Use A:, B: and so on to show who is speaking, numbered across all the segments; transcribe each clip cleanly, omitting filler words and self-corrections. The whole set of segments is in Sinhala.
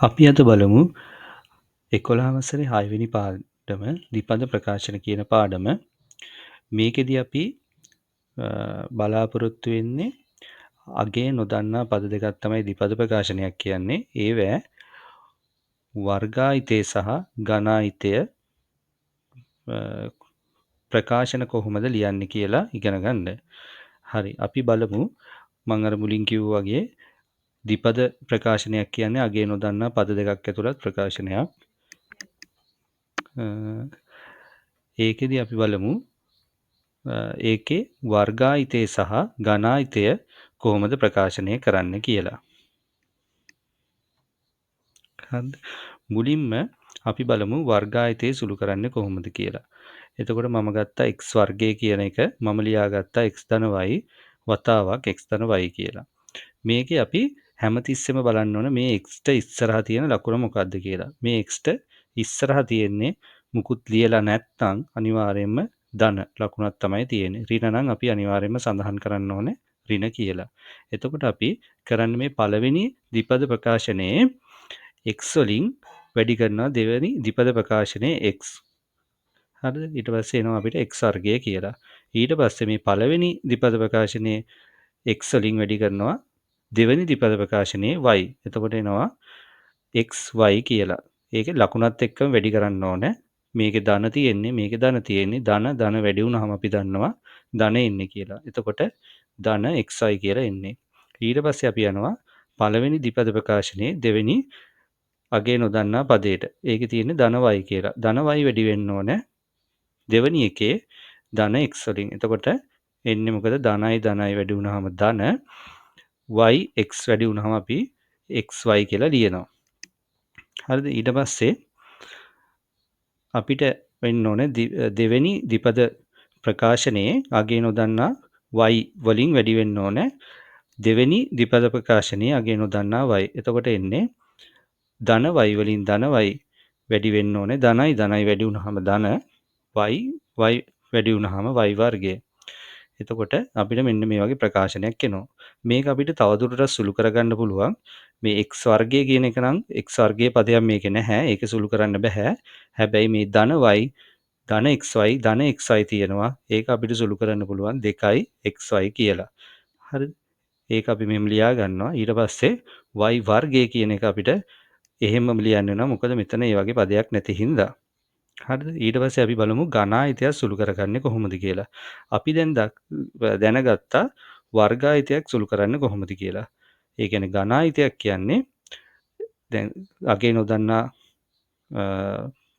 A: අපි අද බලමු 11 වසරේ 6 වෙනි පාඩම ද්විපද ප්‍රකාශන කියන පාඩම. මේකෙදි අපි බලාපොරොත්තු වෙන්නේ අගේ නොදන්නා පද දෙකක් තමයි ද්විපද ප්‍රකාශනයක් කියන්නේ. ඒවැ වර්ගායිතය සහ ඝනායිතය ප්‍රකාශන කොහොමද ලියන්නේ කියලා ඉගෙන ගන්න. හරි, අපි බලමු. මම අර මුලින් කිව්වා වගේ ද්විපද ප්‍රකාශනයක් කියන්නේ අගේ නොදන්නා පද දෙකක් ඇතුළත් ප්‍රකාශනයක්. ඒකෙදි අපි බලමු ඒකේ වර්ගායිතය සහ ඝනායිතය කොහොමද ප්‍රකාශනය කරන්න කියලා. හරිද? මුලින්ම අපි බලමු වර්ගායිතය සුළු කරන්නේ කොහොමද කියලා. එතකොට මම ගත්තා x වර්ගය කියන එක මම ලියාගත්තා x ධන y වතාවක් x ධන y කියලා. මේකේ අපි හැමතිස්සෙම බලන්න ඕන මේ x-ට ඉස්සරහා තියෙන ලකුණ මොකක්ද කියලා. මේ x-ට ඉස්සරහා තියෙන්නේ මුකුත් ලියලා නැත්නම් අනිවාර්යයෙන්ම ධන ලකුණක් තමයි තියෙන්නේ. ඍණ නම් අපි අනිවාර්යයෙන්ම සඳහන් කරන්න ඕනේ ඍණ කියලා. එතකොට අපි කරන්නේ මේ පළවෙනි ද්විපද ප්‍රකාශනයේ x වලින් වැඩි කරනවා දෙවෙනි ද්විපද ප්‍රකාශනයේ x. හරිද? ඊට පස්සේ එනවා අපිට x වර්ගය කියලා. ඊට පස්සේ මේ පළවෙනි ද්විපද ප්‍රකාශනයේ x වලින් වැඩි කරනවා දෙවෙනි ද්විපද ප්‍රකාශනයේ y. එතකොට එනවා xy කියලා. ඒකේ ලකුණත් එක්කම වැඩි කරන්න ඕනේ. මේකේ ධන තියෙන්නේ, මේකේ ධන තියෙන්නේ. ධන වැඩි වුණාම අපි දන්නවා ධන එන්නේ කියලා. එතකොට ධන xy කියලා එන්නේ. ඊට පස්සේ අපි යනවා පළවෙනි ද්විපද ප්‍රකාශනයේ දෙවෙනි අගේ නොදන්නා පදයට. ඒකේ තියෙන්නේ ධන y කියලා. ධන y වැඩි වෙන්න ඕනේ දෙවෙනි එකේ ධන x වලින්. එතකොට එන්නේ මොකද? ධනයි වැඩි වුණාම ධන y x වැඩි වුණාම අපි xy කියලා ලියනවා. හරිද? ඊට පස්සේ අපිට වෙන්න ඕනේ දෙවෙනි ද්විපද ප්‍රකාශනයේ අගේ නොදන්නා y වලින් වැඩි වෙන්න ඕනේ දෙවෙනි ද්විපද ප්‍රකාශනයේ අගේ නොදන්නා y. එතකොට එන්නේ ධන y වලින් ධන y වැඩි වෙන්න ඕනේ ධනයි වැඩි වුණාම ධන y වැඩි වුණාම y වර්ගය. එතකොට අපිට මෙන්න මේ වගේ ප්‍රකාශනයක් එනවා. මේක අපිට තවදුරටත් සුළු කරගන්න පුළුවන්. මේ x වර්ගය කියන එක නම් x වර්ගයේ පදයක් මේකේ නැහැ. ඒක සුළු කරන්න බෑ. හැබැයි මේ ධන y ධන xy තියෙනවා. ඒක අපිට සුළු කරන්න පුළුවන් 2xy කියලා. හරිද? ඒක අපි මෙහෙම ලියා ගන්නවා. ඊට පස්සේ y වර්ගය කියන එක අපිට එහෙමම ලියන්න වෙනවා. මොකද මෙතන මේ වගේ පදයක් නැති හින්දා. හරිද? ඊට පස්සේ අපි බලමු ඝනායිතයක් සුළු කරගන්නේ කොහොමද කියලා. අපි දැන් දැනගත්තා වර්ගායිතයක් සුළු කරන්නේ කොහොමද කියලා. ඒ කියන්නේ ඝනායිතයක් කියන්නේ දැන් අගේ නොදන්නා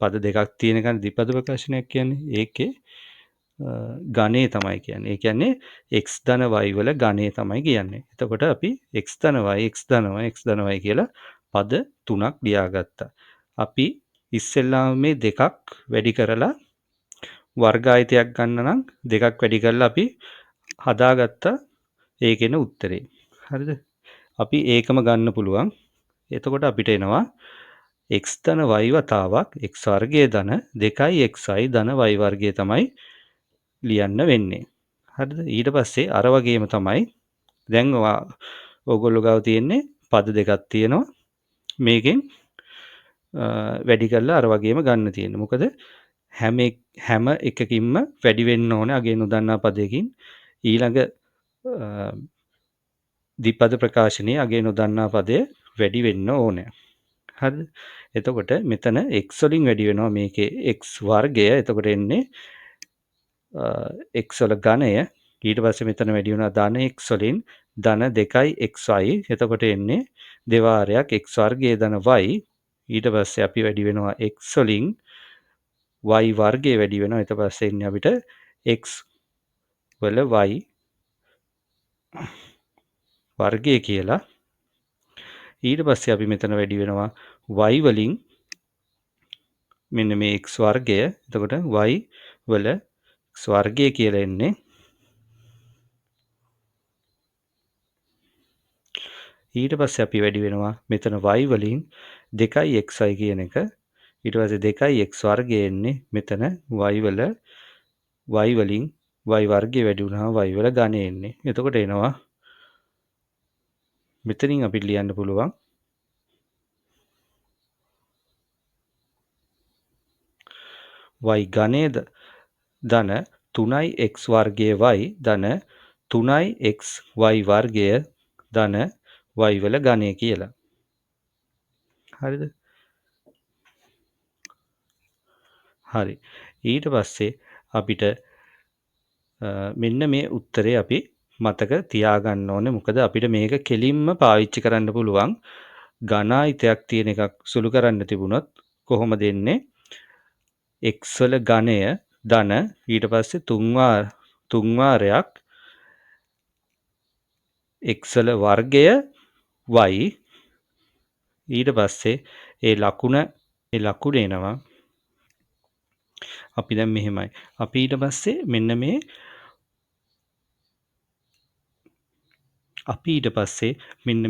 A: පද දෙකක් තියෙන එකනේ ද්විපද ප්‍රකාශනයක් කියන්නේ. ඒකේ ඝනය තමයි කියන්නේ. ඒ කියන්නේ x ධන y වල ඝනය තමයි කියන්නේ. එතකොට අපි x ධන y කියලා පද තුනක් ලියාගත්තා. අපි ඉස්සෙල්ලාම මේ දෙකක් වැඩි කරලා වර්ගායිතයක් ගන්න නම් දෙකක් වැඩි කරලා අපි හදාගත්ත ඒකෙන උත්තරේ. හරිද? අපි ඒකම ගන්න පුළුවන්. එතකොට අපිට එනවා x ධන y වතාවක් x වර්ගයේ ධන 2xy ධන y වර්ගය තමයි ලියන්න වෙන්නේ. හරිද? ඊට පස්සේ අර වගේම තමයි දැන් ඕගොල්ලෝ ගාව තියෙන්නේ පද දෙකක් තියෙනවා. මේකෙන් වැඩි කරලා අර වගේම ගන්න තියෙන්නේ. මොකද හැම එකකින්ම වැඩි වෙන්න ඕනේ අගේ නොදන්නා පදයකින් ඊළඟ ද්විපද ප්‍රකාශනයේ අගේ නොදන්නා පදය වැඩි වෙන්න ඕනේ. හරිද? එතකොට මෙතන x වලින් වැඩි වෙනවා මේකේ x වර්ගය. එතකොට එන්නේ x වල ඝනය. ඊට පස්සේ මෙතන වැඩි වෙනවා ධන x වලින් ධන 2xy. එතකොට එන්නේ දෙවාරයක් x වර්ගයේ ධන y. ඊට පස්සේ අපි වැඩි වෙනවා x වලින් y වර්ගය වැඩි වෙනවා. ඊට පස්සේ එන්නේ අපිට x වල y වර්ගය කියලා. ඊට පස්සේ අපි මෙතන වැඩි වෙනවා y වලින් මෙන්න මේ x වර්ගය. එතකොට y වල x වර්ගය කියලා එන්නේ. ඊට පස්සේ අපි වැඩි වෙනවා මෙතන y වලින් 2xy කියන එක. ඊට පස්සේ 2x වර්ගය එන්නේ මෙතන y වලින් y වර්ගය වැඩි වුණාම y වල ඝනය එන්නේ. එතකොට එනවා මෙතනින් අපිට ලියන්න පුළුවන් y ඝනය ධන 3x වර්ගය y ධන 3xy වර්ගය ධන y වල ඝනය කියලා. හරිද? හරි. ඊට පස්සේ අපිට මෙන්න මේ උත්තරේ අපි මතක තියාගන්න ඕනේ. මොකද අපිට මේක කෙලින්ම පාවිච්චි කරන්න පුළුවන්. ඝනායිතයක් තියෙන එකක් සුළු කරන්න තිබුණොත් කොහොමද එන්නේ? x වල ඝනය ධන ඊට පස්සේ 3 වාරයක් x වල වර්ගය y ඊට පස්සේ ඒ ලකුණ එනවා. අපි දැන් මෙහෙමයි. අපි ඊට පස්සේ මෙන්න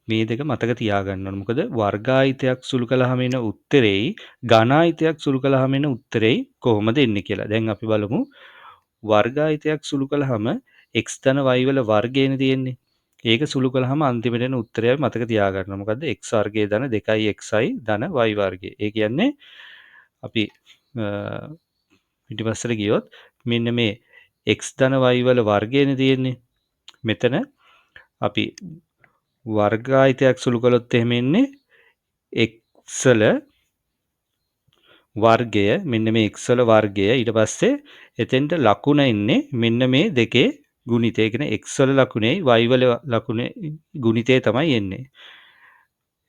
A: මේ දෙක මතක තියාගන්න ඕනේ. මොකද වර්ගායිතයක් සුළු කළාම එන උත්තරේයි ඝනායිතයක් සුළු කළාම එන උත්තරේයි කොහොමද එන්නේ කියලා. දැන් අපි බලමු වර්ගායිතයක් සුළු කළාම x ධන y වල වර්ගයනේ තියෙන්නේ. ඒක සුළු කළාම අන්තිමට එන උත්තරය අපි මතක තියාගන්න ඕනේ. මොකද්ද? x වර්ගය ධන 2xy ධන y වර්ගය. ඒ කියන්නේ අපි පිටිපස්සට ගියොත් මෙන්න මේ x ධන y වල වර්ගයනේ තියෙන්නේ. මෙතන අපි වර්ගායිතයක් සුළු කළොත් එහෙම එන්නේ x වල වර්ගය මෙන්න මේ x වල වර්ගය ඊට පස්සේ එතෙන්ට ලකුණ එන්නේ මෙන්න මේ දෙකේ ගුණිතය. ඒ කියන්නේ x වල ලකුණේ y වල ලකුණේ ගුණිතය තමයි එන්නේ.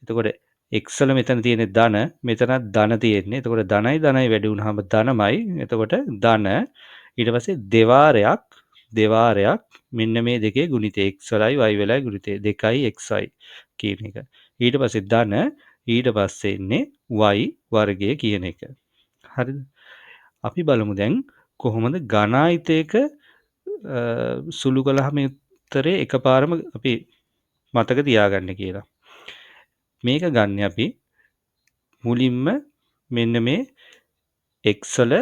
A: එතකොට x වල මෙතන තියෙන ධන මෙතනත් ධන තියෙන්නේ. එතකොට ධනයි ධනයි වැඩි වුණාම ධනමයි. එතකොට ධන ඊට පස්සේ දෙවාරයක් මෙන්න මේ දෙකේ ගුණිතය x වලයි y වලයි ගුණිතය 2xy කියන එක. ඊට පස්සේ ධන ඊට පස්සේ එන්නේ y වර්ගය කියන එක. හරිද? අපි බලමු දැන් කොහොමද ඝනායිතයක සුළු කළාම උත්තරේ එකපාරම අපි මතක තියාගන්න කියලා. මේක ගන්න අපි මුලින්ම මෙන්න මේ x වල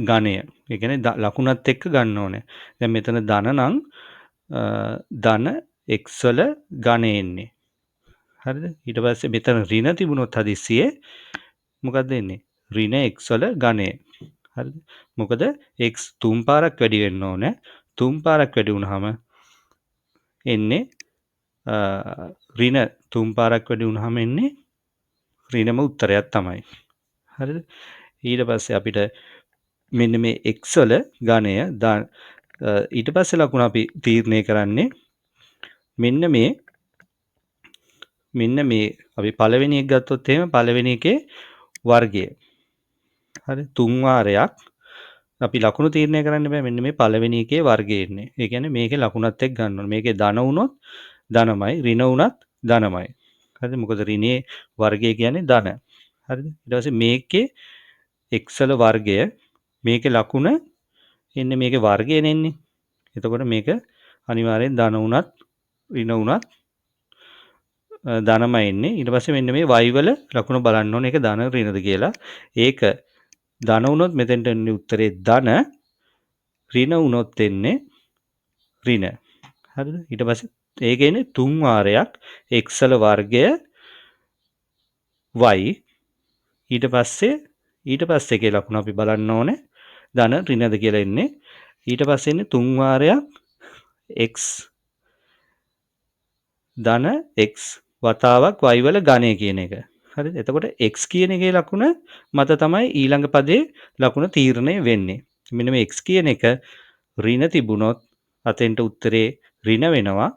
A: ඝනය. ඒ කියන්නේ ලකුණත් එක්ක ගන්න ඕනේ. දැන් මෙතන ධන නම් ධන x වල ඝනය එන්නේ. හරිද? ඊට පස්සේ මෙතන ඍණ තිබුණොත් හදිස්සියේ මොකක්ද එන්නේ? ඍණ x වල ඝනය. හරිද? මොකද x 3 පාරක් වැඩි වෙන්න ඕනේ. 3 පාරක් වැඩි වුණාම එන්නේ ඍණ 3 පාරක් වැඩි වුණාම එන්නේ ඍණම උත්තරයක් තමයි. හරිද? ඊට පස්සේ අපිට මෙන්න මේ x වල ඝනය ඊට පස්සේ ලකුණ අපි තීරණය කරන්නේ මෙන්න මේ අපි පළවෙනි එක ගත්තොත් එහෙම පළවෙනි එකේ වර්ගය. හරි 3 වාරයක් අපි ලකුණු තීරණය කරන්න බෑ. මෙන්න මේ පළවෙනි එකේ වර්ගය එන්නේ. ඒ කියන්නේ මේකේ ලකුණත් එක්ක ගන්න ඕනේ. මේකේ ධන වුණොත් ධනමයි ඍණ වුණත් ධනමයි. හරිද? මොකද ඍණයේ වර්ගය කියන්නේ ධන. හරිද? ඊට පස්සේ මේකේ x වල වර්ගය මේකේ ලකුණ එන්නේ මේකේ වර්ගයනේ එන්නේ. එතකොට මේක අනිවාර්යෙන් ධන වුණත් ඍණ වුණත් ධනමයි එන්නේ. ඊට පස්සේ මෙන්න මේ y වල ලකුණ බලන්න ඕනේ ඒක ධන ඍණද කියලා. ඒක ධන වුණොත් මෙතෙන්ට එන්නේ උත්තරේ ධන ඍණ වුණොත් එන්නේ ඍණ. හරිද? ඊට පස්සේ ඒක එන්නේ 3 වාරයක් x වල වර්ගය y ඊට පස්සේ ඒකේ ලකුණ අපි බලන්න ඕනේ ධන ඍණද කියලා එන්නේ. ඊට පස්සේ එන්නේ 3 වාරයක් x ධන x වතාවක් y වල ඝනය කියන එක. හරිද? එතකොට x කියන එකේ ලකුණ මත තමයි ඊළඟ පදේ ලකුණ තීරණය වෙන්නේ. මෙන්න මේ x කියන එක ඍණ තිබුණොත් අතෙන්ට උත්තරේ ඍණ වෙනවා.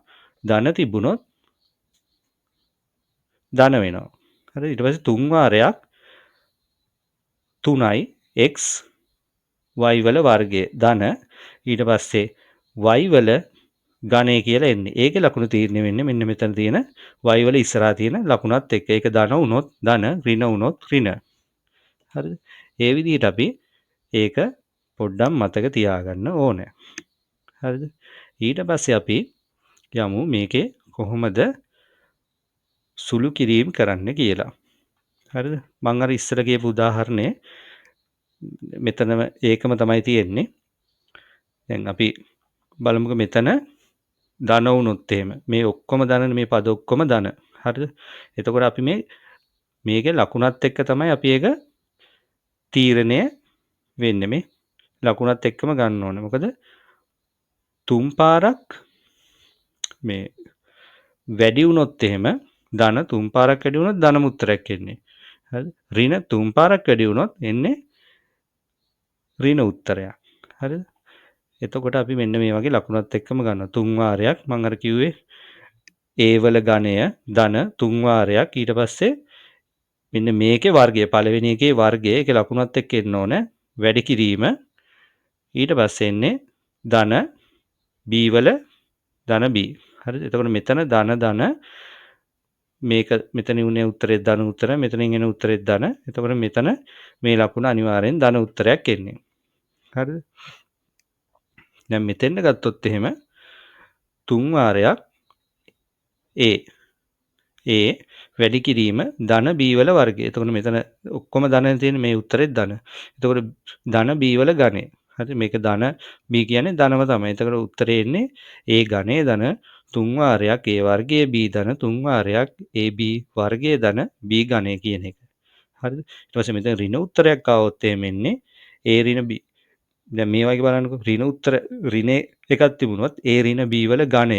A: ධන තිබුණොත් ධන වෙනවා. හරිද? ඊට පස්සේ 3 වාරයක් 3යි x y වල වර්ගය ධන ඊට පස්සේ y වල ඝනය කියලා එන්නේ. ඒකේ ලකුණු තීරණය වෙන්නේ මෙන්න මෙතන තියෙන y වල ඉස්සරහා තියෙන ලකුණත් එක්ක. ඒක ධන වුණොත් ධන ඍණ වුණොත් ඍණ. හරිද? ඒ විදිහට අපි ඒක පොඩ්ඩක් මතක තියාගන්න ඕනේ. හරිද? ඊට පස්සේ අපි යමු මේකේ කොහොමද සුළු කිරීම කරන්න කියලා. හරිද? මම අර ඉස්සර කියපු උදාහරණේ මෙතනම ඒකම තමයි තියෙන්නේ. දැන් අපි බලමුකෝ මෙතන ධන වුණොත් එහෙම මේ ඔක්කොම ධනනේ මේ පද ඔක්කොම ධන. හරිද? එතකොට අපි මේකේ ලකුණත් එක්ක තමයි අපි ඒක තීරණය වෙන්නේ. මේ ලකුණත් එක්කම ගන්න ඕනේ. මොකද තුන් පාරක් මේ වැඩි වුණොත් එහෙම ධන තුන් පාරක් වැඩි වුණොත් ධනම උත්තරයක් එන්නේ. හරිද? ඍණ තුන් පාරක් වැඩි වුණොත් එන්නේ ඍණ උත්තරයක්. හරිද? එතකොට අපි මෙන්න මේ වගේ ලකුණත් එක්කම ගන්නවා. තුන් වාරයක් මම අර කිව්වේ A වල ඝණය ධන තුන් වාරයක් ඊට පස්සේ මෙන්න මේකේ වර්ගය පළවෙනි එකේ වර්ගය ඒකේ ලකුණත් එක්ක එන්න ඕන වැඩි කිරීම ඊට පස්සේ එන්නේ ධන B වල ධන B. හරිද? එතකොට මෙතන ධන මේක මෙතන උනේ උත්තරේ ධන උත්තරය මෙතනින් එන උත්තරේ ධන. එතකොට මෙතන මේ ලකුණ අනිවාර්යෙන් ධන උත්තරයක් එන්නේ. හරිද? දැන් මෙතෙන්ට ගත්තොත් එහෙම තුන් වාරයක් A වැඩි කිරීම ධන B වල වර්ගය. එතකොට මෙතන ඔක්කොම ධන තියෙන මේ උත්තරේ ධන. එතකොට ධන B වල ඝනය. හරි මේක ධන B කියන්නේ ධනම තමයි. එතකොට උත්තරේ එන්නේ A ඝනය ධන 3 වාරයක් A වර්ගයේ B ධන 3 වාරයක් AB වර්ගයේ ධන B ඝනය කියන එක. හරිද? ඊට පස්සේ මෙතන ඍණ උත්තරයක් ආවොත් එහෙම එන්නේ A ඍණ B. දැන් මේ වගේ බලන්නකෝ ඍණ උත්තර ඍණ එකක් තිබුණොත් A ඍණ B වල ඝනය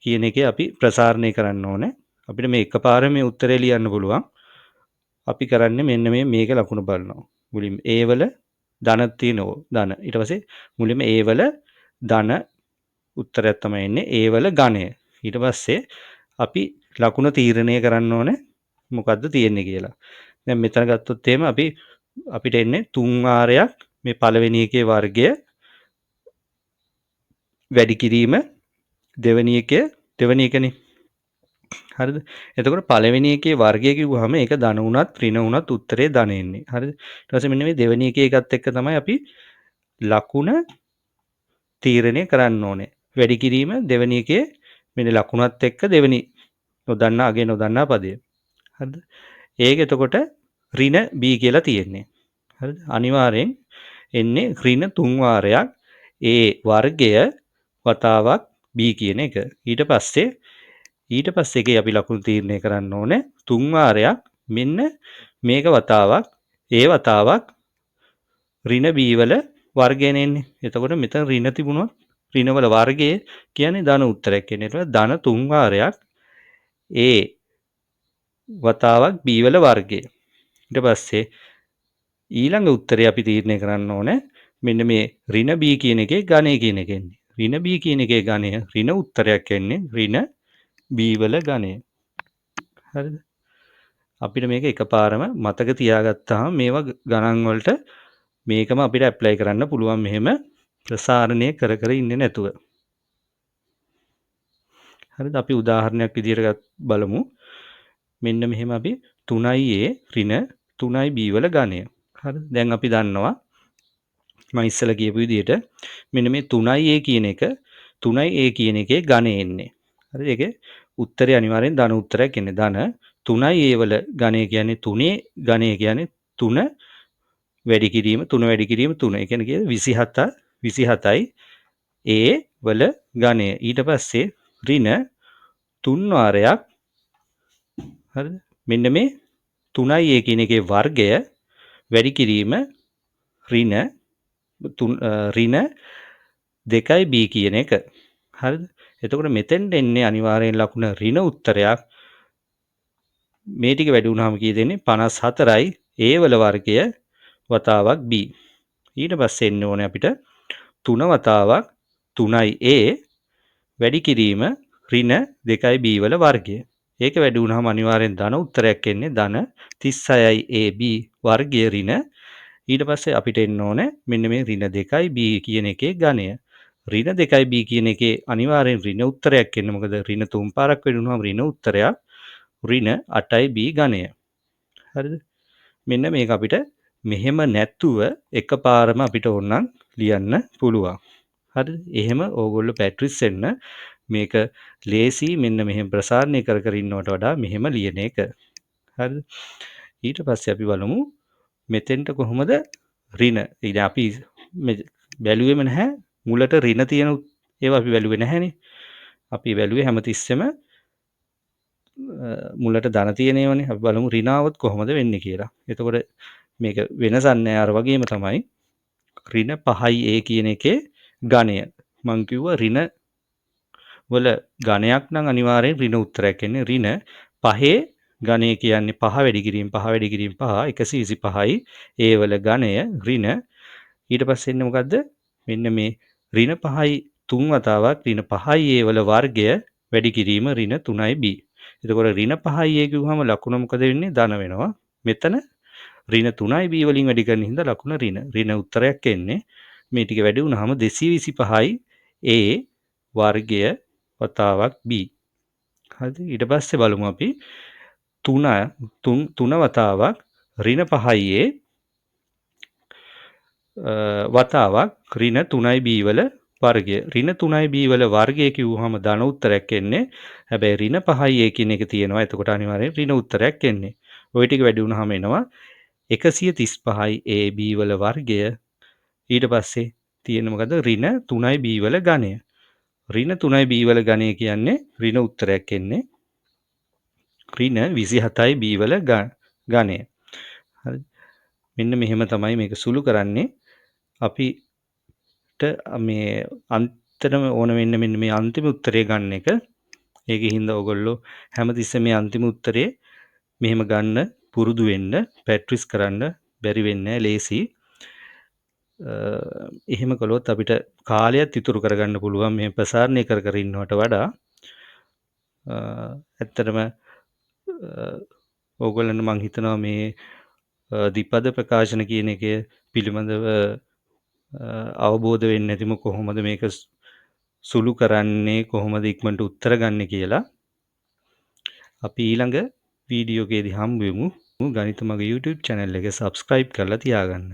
A: කියන එකේ අපි ප්‍රසාරණය කරන්න ඕනේ. අපිට මේ එකපාරම මේ උත්තරේ ලියන්න පුළුවන්. අපි කරන්නේ මෙන්න මේක ලකුණු බලනවා. මුලින්ම A වල ධන තියෙනවා ධන. ඊට පස්සේ මුලින්ම A වල ධන උත්තරයක් තමයි එන්නේ A වල ඝනය. ඊට පස්සේ අපි ලකුණ තීරණය කරන්න ඕනේ මොකද්ද තියෙන්නේ කියලා. දැන් මෙතන ගත්තොත් එහෙම අපිට එන්නේ 3 වාරයක් මේ පළවෙනි එකේ වර්ගය වැඩි කිරීම දෙවෙනි එකනේ. හරිද? එතකොට පළවෙනි එකේ වර්ගය කිව්වහම ඒක ධන වුණත් ඍණ වුණත් උත්තරේ ධන එන්නේ. හරිද? ඊට පස්සේ මෙන්න මේ දෙවෙනි එකේ එකත් එක්ක තමයි අපි ලකුණ තීරණය කරන්න ඕනේ. වැඩි කිරීම දෙවෙනි එකේ මෙන්න ලකුණත් එක්ක දෙවෙනි නොදන්නා පදය. හරිද? ඒක එතකොට ඍණ B කියලා තියෙන්නේ. හරිද? අනිවාර්යෙන් එන්නේ ඍණ 3 වාරයක් A වර්ගය වතාවක් B කියන එක. ඊට පස්සේ එකේ අපි ලකුණු තීරණය කරන්න ඕනේ 3 වාරයක් මෙන්න මේක වතාවක් A වතාවක් ඍණ B වල වර්ගයෙන් එන්නේ. එතකොට මෙතන ඍණ තිබුණොත් ඍණ වල වර්ගය කියන්නේ ධන උත්තරයක් එන්නේ. ඒතකොට ධන 3 වාරයක් A වතාවක් B වල වර්ගය. ඊට පස්සේ ඊළඟ උත්තරේ අපි තීරණය කරන්න ඕනේ මෙන්න මේ ඍණ B කියන එකේ ඝනය කියන එක එන්නේ. ඍණ B කියන එකේ ඝනය ඍණ උත්තරයක් එන්නේ ඍණ B වල ඝනය. හරිද? අපිට මේක එකපාරම මතක තියාගත්තාම මේවා ගණන් වලට මේකම අපිට ඇප්ලයි කරන්න පුළුවන් මෙහෙම ප්‍රසාරණය කර ඉන්නේ නැතුව. හරිද? අපි උදාහරණයක් විදිහට බලමු. මෙන්න මෙහෙම අපි 3A ඍණ 3B වල ඝනය. හරිද? දැන් අපි දන්නවා මම ඉස්සෙල්ලා කියපු විදිහට මෙන්න මේ 3A කියන එකේ ඝනය එන්නේ. හරිද? ඒකේ උත්තරේ අනිවාර්යෙන් ධන උත්තරයක් එන්නේ. ධන 3A වල ඝනය කියන්නේ 3 ඝනය කියන්නේ 3 වැඩි කිරීම 3. ඒ කියන්නේ 27යි A වල ඝනය. ඊට පස්සේ ඍණ 3 වාරයක් හරිද? මෙන්න මේ 3A කියන එකේ වර්ගය වැඩි කිරීම ඍණ 2B කියන එක. හරිද? එතකොට මෙතෙන්ට එන්නේ අනිවාර්යෙන් ලකුණ ඍණ උත්තරයක්. මේ ටික වැඩි වුණාම කී දෙන්නේ 54යි A වල වර්ගය වතාවක් B. ඊට පස්සේ එන්න ඕනේ අපිට 3 වතාවක් 3යි A වැඩි කිරීම ඍණ 2B වල වර්ගය. ඒක වැඩි වුණාම අනිවාර්යෙන් ධන උත්තරයක් එන්නේ ධන 36යි AB වර්ගය ඍණ. ඊට පස්සේ අපිට එන්න ඕනේ මෙන්න මේ ඍණ 2B කියන එකේ ඝනය. ඍණ 2B කියන එකේ අනිවාර්යෙන් ඍණ උත්තරයක් එන්නේ මොකද ඍණ 3 පාරක් වැඩි වුණාම ඍණ උත්තරයක් ඍණ 8යි B ඝනය. හරිද? මෙන්න මේක අපිට මෙහෙම නැතුව එකපාරම අපිට ඕනනම් ලියන්න පුළුවන්. හරිද? එහෙම ඕගොල්ලෝ පැට්‍රිස් වෙන්න මේක ලේසි මෙන්න මෙහෙම ප්‍රසාරණය කර ඉන්නවට වඩා මෙහෙම ලියන එක. හරිද? ඊට පස්සේ අපි බලමු මෙතෙන්ට කොහොමද ඍණ. ඉතින් අපි බැලුවේම නැහැ මුලට ඍණ තියෙන ඒවා අපි බැලුවේ නැහැනේ. අපි බැලුවේ හැමතිස්සෙම මුලට ධන තියෙන ඒවානේ. අපි බලමු ඍණ આવොත් කොහොමද වෙන්නේ කියලා. එතකොට මේක වෙනසක් නෑ අර වගේම තමයි ඍණ 5යි a කියන එකේ ඝනය. මං කිව්වා ඍණ වල ඝනයක් නම් අනිවාර්යෙන් ඍණ උත්තරයක් එන්නේ. ඍණ 5 ඝනය කියන්නේ 5 වැඩි කිරීම 5 වැඩි කිරීම 5 125යි a වල ඝනය ඍණ ඊට පස්සේ එන්නේ මොකද්ද? මෙන්න මේ ඍණ 5යි 3 වතාවක් ඍණ 5යි a වල වර්ගය වැඩි කිරීම ඍණ 3යි b. එතකොට ඍණ 5යි a කිව්වහම ලකුණ මොකද වෙන්නේ? ධන වෙනවා. මෙතන ඍණ 3යි b වලින් වැඩි කරන හින්දා ලකුණ ඍණ. ඍණ උත්තරයක් එන්නේ. මේ ටික වැඩි වුණාම 225යි a වර්ගය වතාවක් b. හරිද? ඊට පස්සේ බලමු අපි 3 වතාවක් ඍණ 5යි a වතාවක් ඍණ 3යි b වල වර්ගය. ඍණ 3යි b වල වර්ගය කිව්වහම ධන උත්තරයක් එන්නේ. හැබැයි ඍණ 5යි a කියන එක තියෙනවා. එතකොට අනිවාර්යෙන් ඍණ උත්තරයක් එන්නේ. ওই ටික වැඩි වුණාම එනවා 135යි a b වල වර්ගය. ඊට පස්සේ තියෙන මොකද? ඍණ 3යි b වල ඝනය. ඍණ 3යි b වල ඝනය කියන්නේ ඍණ උත්තරයක් එන්නේ. ඍණ 27යි b වල ඝනය. හරි. මෙන්න මෙහෙම තමයි මේක සුළු කරන්නේ. අපිට මේ අන්තිම ඕන වෙන්නේ මෙන්න මේ අන්තිම උත්තරේ ගන්න එක. ඒකින් ඔයගොල්ලෝ හැමතිස්සෙම මේ අන්තිම උත්තරේ මෙහෙම ගන්න පුරුදු වෙන්න, ප්‍රැක්ටිස් කරන්න බැරි වෙන්නේ ලේසි. එහෙම කළොත් අපිට කාලයත් ඉතුරු කරගන්න පුළුවන් මේ ප්‍රසාරණය කර කර ඉන්නවට වඩා. ඇත්තටම ඕගොල්ලන්ට මං හිතනවා මේ ද්විපද ප්‍රකාශන කියන එක පිළිබඳව අවබෝධ වෙන්නේ නැතිම කොහොමද මේක සුළු කරන්නේ, කොහොමද ඉක්මනට උත්තර ගන්න කියලා. අපි ඊළඟ වීඩියෝ එකේදී හම්බ වෙමු. ගණිත මග YouTube channel එක subscribe කරලා තියාගන්න.